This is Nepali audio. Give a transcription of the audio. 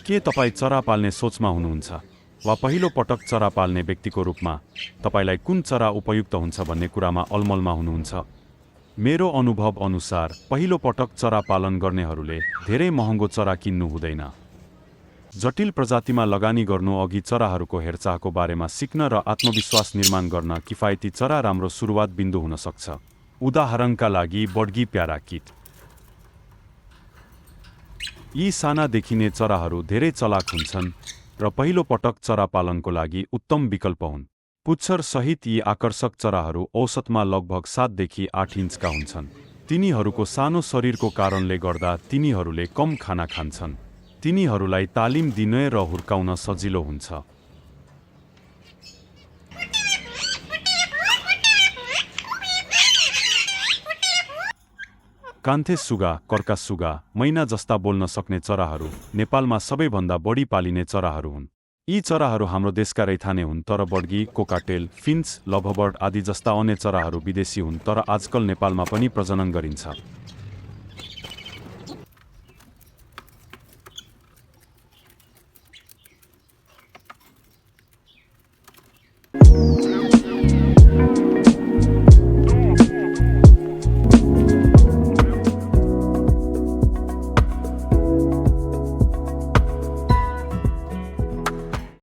के तपाईँ चरा पाल्ने सोचमा हुनुहुन्छ वा पहिलो पटक चरा पाल्ने व्यक्तिको रूपमा तपाईलाई कुन चरा उपयुक्त हुन्छ भन्ने कुरामा अलमलमा हुनुहुन्छ? मेरो अनुभव अनुसार पहिलो पटक चरा पालन गर्नेहरूले धेरै महँगो चरा किन्नु हुँदैन। जटिल प्रजातिमा लगानी गर्नु अघि चराहरूको हेरचाहको बारेमा सिक्न र आत्मविश्वास निर्माण गर्न किफायती चरा राम्रो सुरुवात बिन्दु हुन सक्छ। उदाहरणका लागि बड्गी प्याराकिट। यी साना देखिने चराहरू धेरै चलाक हुन्छन् र पहिलो पटक चरा पालनको लागि उत्तम विकल्प हुन्। पुच्छर सहित यी आकर्षक चराहरू औसतमा लगभग 7 देखि 8 इन्चका हुन्छन्। तिनीहरूको सानो शरीरको कारणले गर्दा तिनीहरूले कम खाना खान्छन्। तिनीहरूलाई तालिम दिन र हुर्काउन सजिलो हुन्छ। कान्थे सुगा, कर्का सुगा, मैना जस्ता बोल्न सक्ने चराहरू नेपालमा सबैभन्दा बढी पालिने चराहरू हुन्। यी चराहरू हाम्रो देशका रैथाने हुन्, तर बड्गी, कोकाटेल, फिन्च, लभबर्ड आदि जस्ता अन्य चराहरू विदेशी हुन्, तर आजकल नेपालमा पनि प्रजनन गरिन्छ।